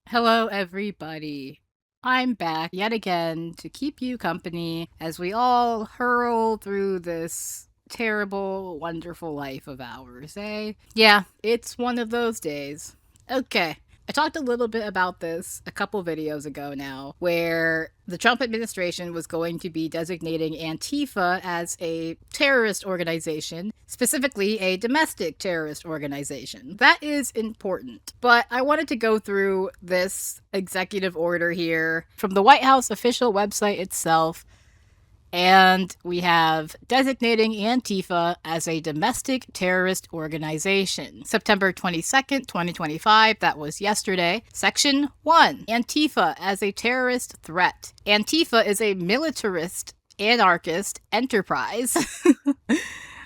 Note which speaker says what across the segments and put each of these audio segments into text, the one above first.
Speaker 1: Hello, everybody. I'm back yet again to keep you company as we all hurl through this terrible, wonderful life of ours, eh? Yeah, it's one of those days. Okay. I talked a little bit about this a couple videos ago now, where the Trump administration was going to be designating Antifa as a terrorist organization, specifically a domestic terrorist organization. That is important. But I wanted to go through this executive order here from the White House official website itself, and we have designating Antifa as a domestic terrorist organization. September 22nd, 2025, that was yesterday. Section 1, Antifa as a terrorist threat. Antifa is a militarist anarchist enterprise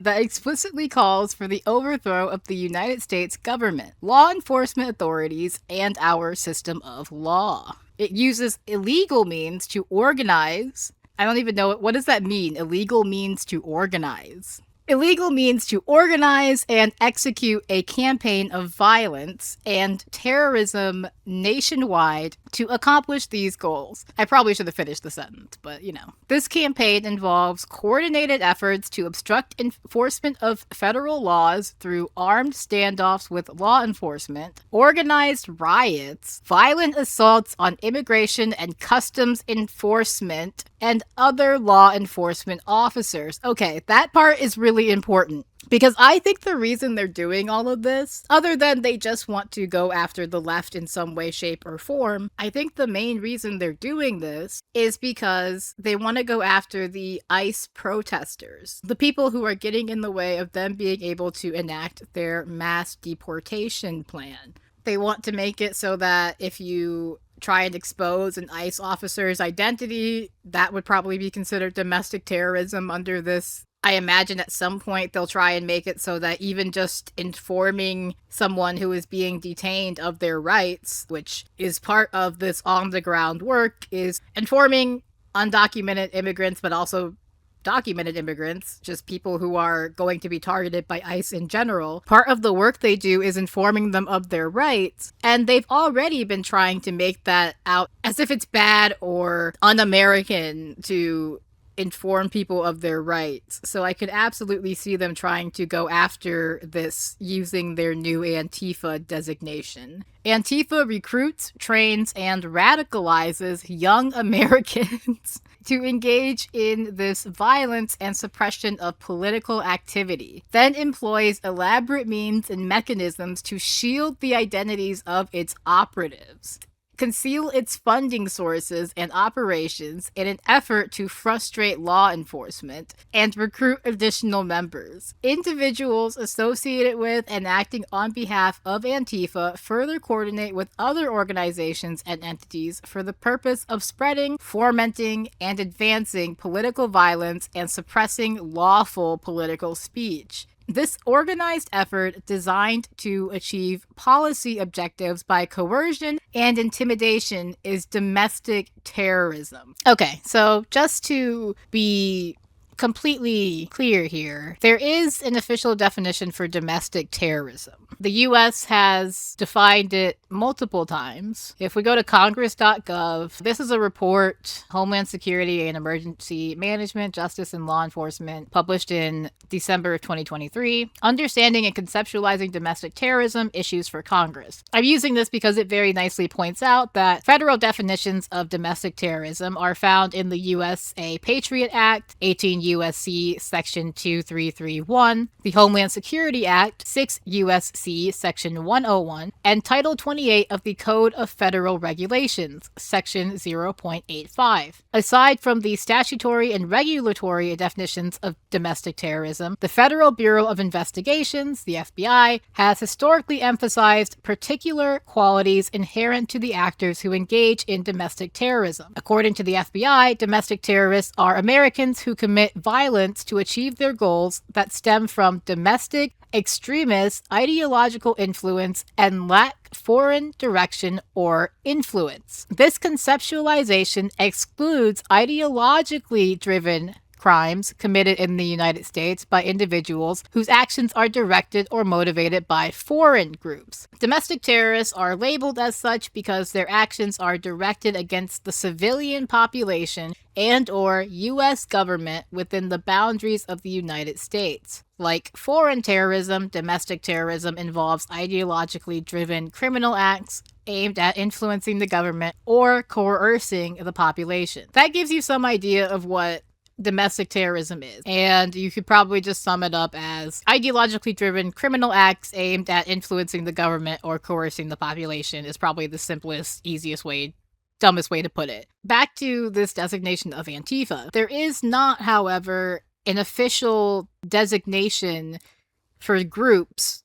Speaker 1: that explicitly calls for the overthrow of the United States government, law enforcement authorities, and our system of law. It uses illegal means to organize. I don't even know what does that mean? Illegal means to organize. Illegal means to organize and execute a campaign of violence and terrorism nationwide to accomplish these goals. I probably should have finished the sentence, but you know. This campaign involves coordinated efforts to obstruct enforcement of federal laws through armed standoffs with law enforcement, organized riots, violent assaults on immigration and customs enforcement, and other law enforcement officers. Okay, that part is really important. Because I think the reason they're doing all of this, other than they just want to go after the left in some way, shape, or form, I think the main reason they're doing this is because they want to go after the ICE protesters, the people who are getting in the way of them being able to enact their mass deportation plan. They want to make it so that if you try and expose an ICE officer's identity, that would probably be considered domestic terrorism under this. I imagine at some point they'll try and make it so that even just informing someone who is being detained of their rights, which is part of this on the ground work, is informing undocumented immigrants, but also documented immigrants, just people who are going to be targeted by ICE in general. Part of the work they do is informing them of their rights, and they've already been trying to make that out as if it's bad or un-American to inform people of their rights. So I could absolutely see them trying to go after this using their new Antifa designation. Antifa recruits, trains, and radicalizes young Americans to engage in this violence and suppression of political activity, then employs elaborate means and mechanisms to shield the identities of its operatives, conceal its funding sources and operations in an effort to frustrate law enforcement, and recruit additional members. Individuals associated with and acting on behalf of Antifa further coordinate with other organizations and entities for the purpose of spreading, fomenting, and advancing political violence and suppressing lawful political speech. This organized effort designed to achieve policy objectives by coercion and intimidation is domestic terrorism. Okay, so just to be completely clear here, there is an official definition for domestic terrorism. The US has defined it multiple times. If we go to congress.gov, this is a report, Homeland Security and Emergency Management, Justice and Law Enforcement, published in December of 2023, Understanding and Conceptualizing Domestic Terrorism, Issues for Congress. I'm using this because it very nicely points out that federal definitions of domestic terrorism are found in the USA Patriot Act, 18 U.S.C. Section 2331, the Homeland Security Act, 6 U.S.C. Section 101, and Title 28 of the Code of Federal Regulations, Section 0.85. Aside from the statutory and regulatory definitions of domestic terrorism, the Federal Bureau of Investigations, the FBI, has historically emphasized particular qualities inherent to the actors who engage in domestic terrorism. According to the FBI, domestic terrorists are Americans who commit violence to achieve their goals that stem from domestic, extremist, ideological influence, and lack foreign direction or influence. This conceptualization excludes ideologically driven crimes committed in the United States by individuals whose actions are directed or motivated by foreign groups. Domestic terrorists are labeled as such because their actions are directed against the civilian population and/or U.S. government within the boundaries of the United States. Like foreign terrorism, domestic terrorism involves ideologically driven criminal acts aimed at influencing the government or coercing the population. That gives you some idea of what domestic terrorism is. And you could probably just sum it up as ideologically driven criminal acts aimed at influencing the government or coercing the population is probably the simplest, easiest way, dumbest way to put it. Back to this designation of Antifa. There is not, however, an official designation for groups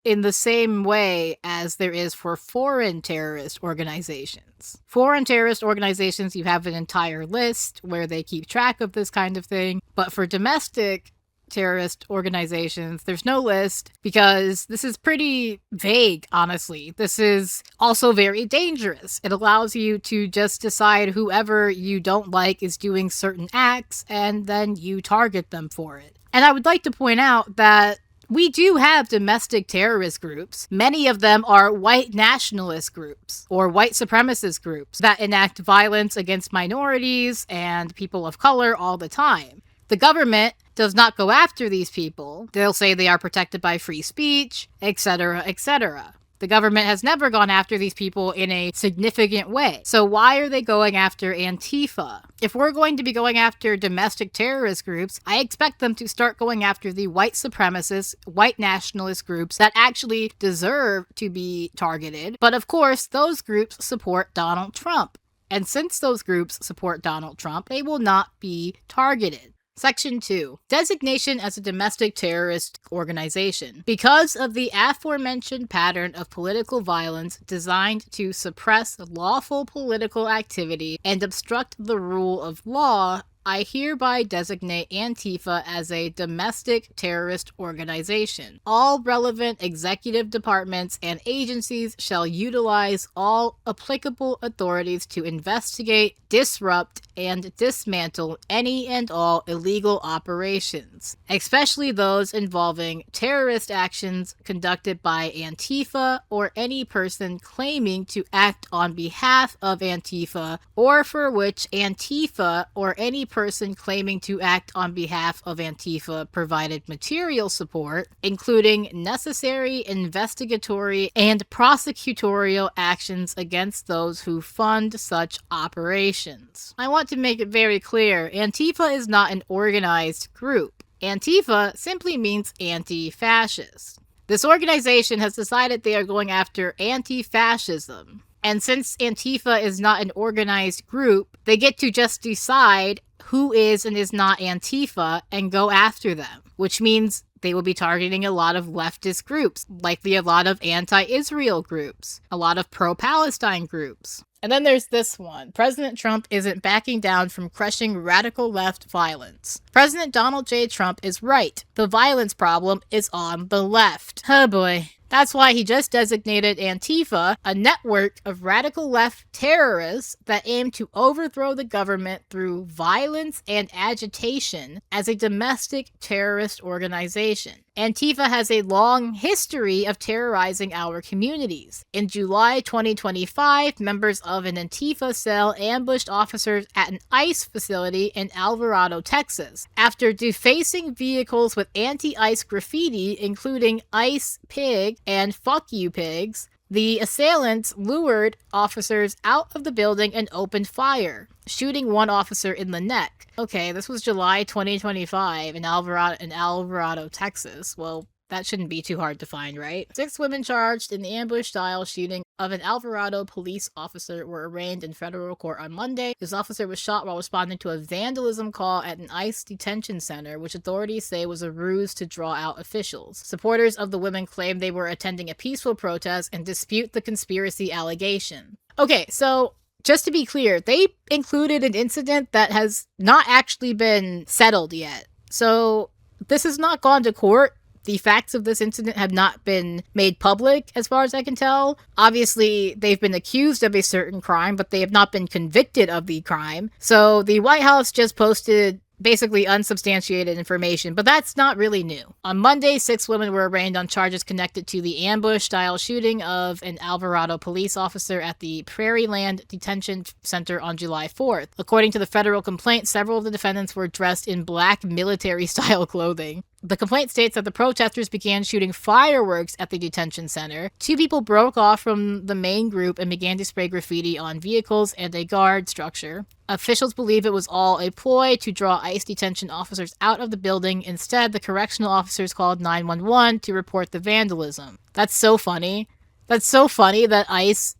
Speaker 1: in the same way as there is for foreign terrorist organizations. Foreign terrorist organizations, you have an entire list where they keep track of this kind of thing. But for domestic terrorist organizations, there's no list because this is pretty vague, honestly. This is also very dangerous. It allows you to just decide whoever you don't like is doing certain acts and then you target them for it. And I would like to point out that we do have domestic terrorist groups. Many of them are white nationalist groups or white supremacist groups that enact violence against minorities and people of color all the time. The government does not go after these people. They'll say they are protected by free speech, etc., etc. The government has never gone after these people in a significant way. So why are they going after Antifa? If we're going to be going after domestic terrorist groups, I expect them to start going after the white supremacist, white nationalist groups that actually deserve to be targeted. But of course, those groups support Donald Trump. And since those groups support Donald Trump, they will not be targeted. Section 2. Designation as a domestic terrorist organization. Because of the aforementioned pattern of political violence designed to suppress lawful political activity and obstruct the rule of law, I hereby designate Antifa as a domestic terrorist organization. All relevant executive departments and agencies shall utilize all applicable authorities to investigate, disrupt, and dismantle any and all illegal operations, especially those involving terrorist actions conducted by Antifa or any person claiming to act on behalf of Antifa or for which Antifa or any person claiming to act on behalf of Antifa provided material support, including necessary investigatory and prosecutorial actions against those who fund such operations. I want to make it very clear, Antifa is not an organized group. Antifa simply means anti-fascist. This organization has decided they are going after anti-fascism. And since Antifa is not an organized group, they get to just decide who is and is not Antifa and go after them, which means they will be targeting a lot of leftist groups, likely a lot of anti-Israel groups, a lot of pro-Palestine groups. And then there's this one. President Trump isn't backing down from crushing radical left violence. President Donald J. Trump is right. The violence problem is on the left. Oh boy. That's why he just designated Antifa a network of radical left terrorists that aim to overthrow the government through violence and agitation as a domestic terrorist organization. Antifa has a long history of terrorizing our communities. In July 2025, members of an Antifa cell ambushed officers at an ICE facility in Alvarado, Texas. After defacing vehicles with anti-ICE graffiti, including ICE Pig and Fuck You Pigs, the assailants lured officers out of the building and opened fire, shooting one officer in the neck. Okay, this was July 2025 in Alvarado, Texas. Well, that shouldn't be too hard to find, right? 6 women charged in the ambush-style shooting of an Alvarado police officer were arraigned in federal court on Monday. This officer was shot while responding to a vandalism call at an ICE detention center, which authorities say was a ruse to draw out officials. Supporters of the women claim they were attending a peaceful protest and dispute the conspiracy allegation. Okay, so just to be clear, they included an incident that has not actually been settled yet. So this has not gone to court. The facts of this incident have not been made public, as far as I can tell. Obviously, they've been accused of a certain crime, but they have not been convicted of the crime. So the White House just posted basically unsubstantiated information, but that's not really new. On Monday, 6 women were arraigned on charges connected to the ambush-style shooting of an Alvarado police officer at the Prairieland Detention Center on July 4th. According to the federal complaint, several of the defendants were dressed in black military-style clothing. The complaint states that the protesters began shooting fireworks at the detention center. 2 people broke off from the main group and began to spray graffiti on vehicles and a guard structure. Officials believe it was all a ploy to draw ICE detention officers out of the building. Instead, the correctional officers called 911 to report the vandalism. That's so funny. That's so funny that ICE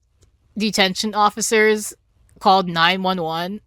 Speaker 1: detention officers called 911.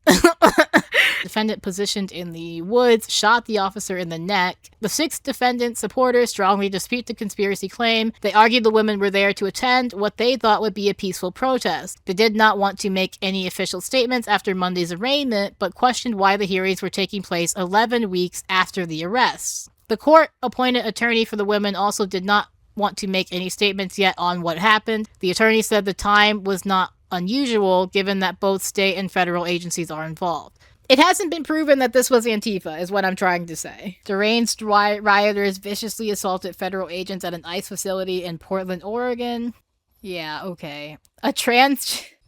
Speaker 1: Defendant positioned in the woods shot the officer in the neck. The 6 defendant supporters strongly dispute the conspiracy claim. They argued the women were there to attend what they thought would be a peaceful protest. They did not want to make any official statements after Monday's arraignment, but questioned why the hearings were taking place 11 weeks after the arrests. The court-appointed attorney for the women also did not want to make any statements yet on what happened. The attorney said the time was not unusual given that both state and federal agencies are involved. It hasn't been proven that this was Antifa, is what I'm trying to say. Deranged rioters viciously assaulted federal agents at an ICE facility in Portland, Oregon. Yeah, okay.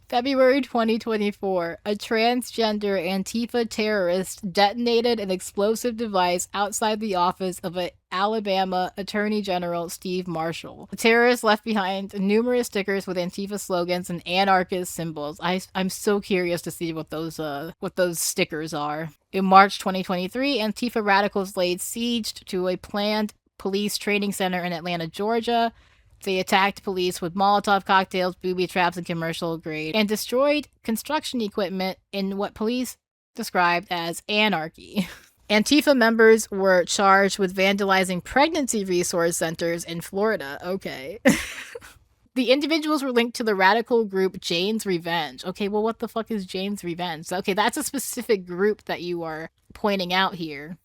Speaker 1: February 2024, a transgender Antifa terrorist detonated an explosive device outside the office of an Alabama Attorney General Steve Marshall. The terrorist left behind numerous stickers with Antifa slogans and anarchist symbols. I'm so curious to see what those stickers are. In March 2023, Antifa radicals laid siege to a planned police training center in Atlanta, Georgia. They attacked police with Molotov cocktails, booby traps, and commercial grade, and destroyed construction equipment in what police described as anarchy. Antifa members were charged with vandalizing pregnancy resource centers in Florida. Okay. The individuals were linked to the radical group Jane's Revenge. Okay, well, what the fuck is Jane's Revenge? Okay, that's a specific group that you are pointing out here.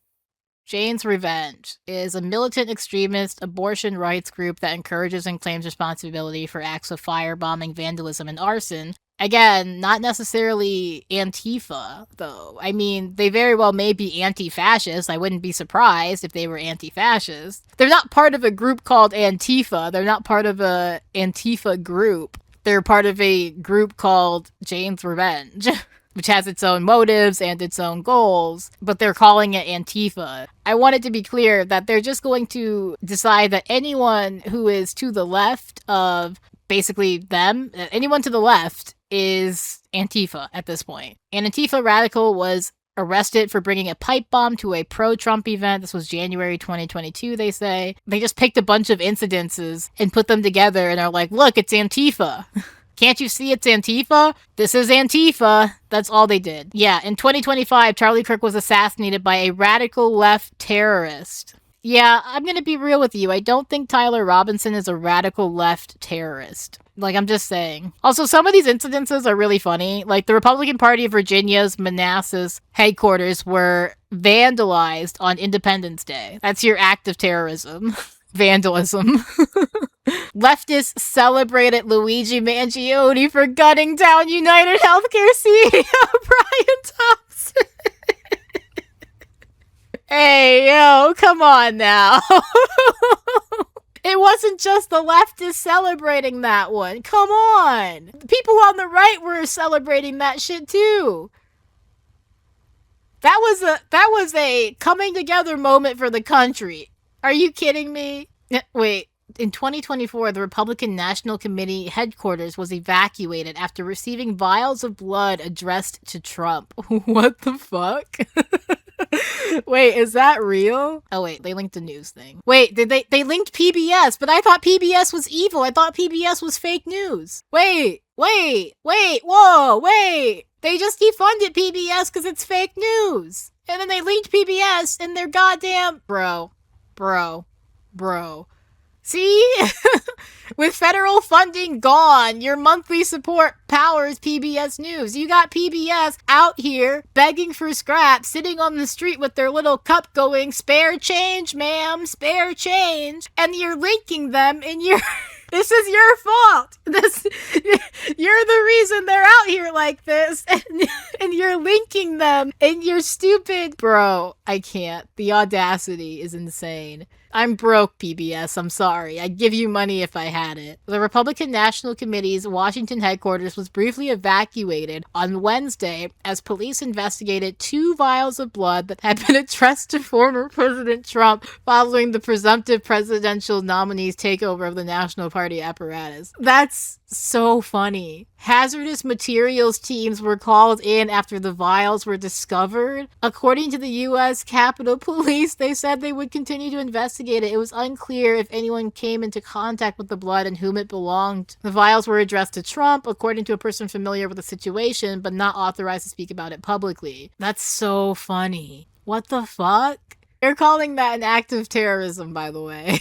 Speaker 1: Jane's Revenge is a militant extremist abortion rights group that encourages and claims responsibility for acts of firebombing, vandalism, and arson. Again, not necessarily Antifa, though. I mean, they very well may be anti-fascist. I wouldn't be surprised if they were anti-fascist. They're not part of a group called Antifa. They're not part of a Antifa group. They're part of a group called Jane's Revenge. Which has its own motives and its own goals, but they're calling it Antifa. I want it to be clear that they're just going to decide that anyone who is to the left of basically them, anyone to the left is Antifa at this point. An Antifa radical was arrested for bringing a pipe bomb to a pro-Trump event. This was January 2022, they say. They just picked a bunch of incidences and put them together and are like, look, it's Antifa. Can't you see it's Antifa? This is Antifa. That's all they did. Yeah, in 2025, Charlie Kirk was assassinated by a radical left terrorist. Yeah, I'm gonna be real with you. I don't think Tyler Robinson is a radical left terrorist. Like, I'm just saying. Also, some of these incidences are really funny. Like, the Republican Party of Virginia's Manassas headquarters were vandalized on Independence Day. That's your act of terrorism. Vandalism. Leftists celebrated Luigi Mangione for gutting down United Healthcare CEO Brian Thompson. Hey, yo, come on now. It wasn't just the leftists celebrating that one. Come on. People on the right were celebrating that shit too. That was a coming together moment for the country. Are you kidding me? Wait. In 2024, the Republican National Committee headquarters was evacuated after receiving vials of blood addressed to Trump. What the fuck? Wait, is that real? Oh wait, they linked a news thing. Wait, they linked PBS, but I thought PBS was evil. I thought PBS was fake news. Wait, whoa, wait. They just defunded PBS because it's fake news. And then they linked PBS and their goddamn... Bro. See? With federal funding gone, your monthly support powers PBS News. You got PBS out here begging for scraps, sitting on the street with their little cup going, spare change, ma'am, spare change. And you're linking them in your This is your fault. You're the reason they're out here like this, and you're linking them, and you're stupid. Bro, I can't. The audacity is insane. I'm broke, PBS. I'm sorry. I'd give you money if I had it. The Republican National Committee's Washington headquarters was briefly evacuated on Wednesday as police investigated 2 vials of blood that had been addressed to former President Trump following the presumptive presidential nominee's takeover of the National Party apparatus. That's so funny. Hazardous materials teams were called in after the vials were discovered. According to the U.S. Capitol Police, they said they would continue to investigate it. It was unclear if anyone came into contact with the blood and whom it belonged. The vials were addressed to Trump, according to a person familiar with the situation, but not authorized to speak about it publicly. That's so funny. What the fuck? They're calling that an act of terrorism, by the way.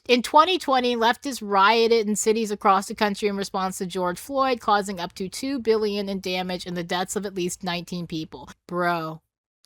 Speaker 1: In 2020, leftists rioted in cities across the country in response to George Floyd, causing up to $2 billion in damage and the deaths of at least 19 people. Bro,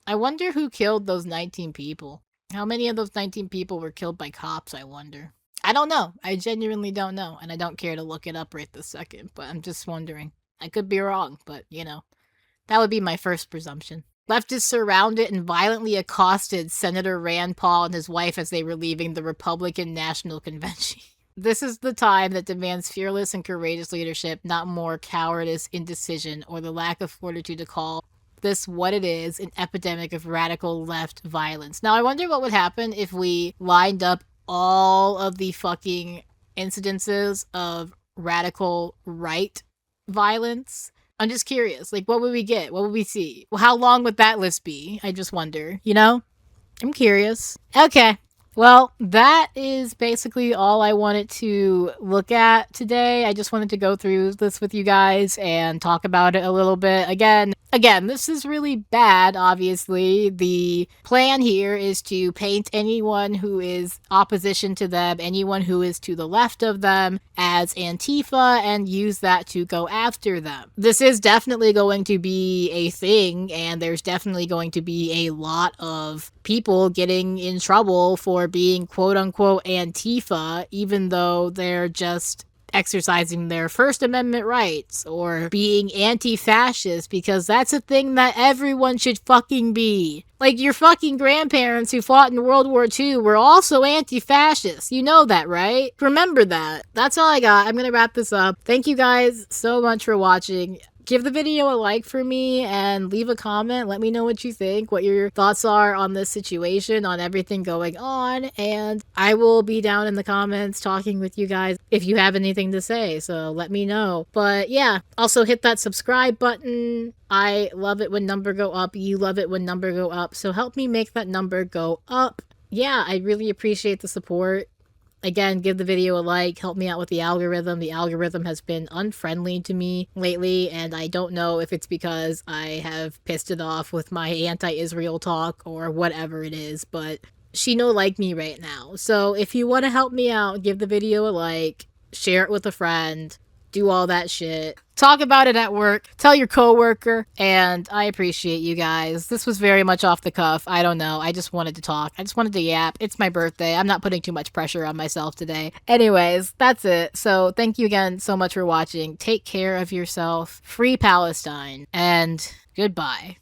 Speaker 1: I wonder who killed those 19 people. How many of those 19 people were killed by cops, I wonder? I don't know. I genuinely don't know, and I don't care to look it up right this second, but I'm just wondering. I could be wrong, but, that would be my first presumption. Leftists surrounded and violently accosted Senator Rand Paul and his wife as they were leaving the Republican National Convention. This is the time that demands fearless and courageous leadership, not more cowardice, indecision, or the lack of fortitude to call this what it is, an epidemic of radical left violence. Now, I wonder what would happen if we lined up all of the fucking incidences of radical right violence. I'm just curious. Like, what would we get? What would we see? Well, how long would that list be? I just wonder, I'm curious. Okay. Well, that is basically all I wanted to look at today. I just wanted to go through this with you guys and talk about it a little bit. Again, this is really bad, obviously. The plan here is to paint anyone who is opposition to them, anyone who is to the left of them, as Antifa and use that to go after them. This is definitely going to be a thing, and there's definitely going to be a lot of people getting in trouble for being quote-unquote Antifa, even though they're just exercising their First Amendment rights or being anti-fascist, because that's a thing that everyone should fucking be. Like, your fucking grandparents who fought in World War II were also anti-fascists. You know that, right? Remember that. That's all I got. I'm gonna wrap this up. Thank you guys so much for watching. Give the video a like for me and leave a comment. Let me know what you think, what your thoughts are on this situation, on everything going on, and I will be down in the comments talking with you guys if you have anything to say, so let me know. But yeah, also hit that subscribe button. I love it when number go up. You love it when number go up, so help me make that number go up. Yeah, I really appreciate the support. Again, give the video a like, help me out with the algorithm. The algorithm has been unfriendly to me lately, and I don't know if it's because I have pissed it off with my anti-Israel talk or whatever it is, but she no like me right now. So if you want to help me out, give the video a like, share it with a friend, do all that shit. Talk about it at work. Tell your coworker. And I appreciate you guys. This was very much off the cuff. I don't know. I just wanted to talk. I just wanted to yap. It's my birthday. I'm not putting too much pressure on myself today. Anyways, that's it. So thank you again so much for watching. Take care of yourself. Free Palestine. And goodbye.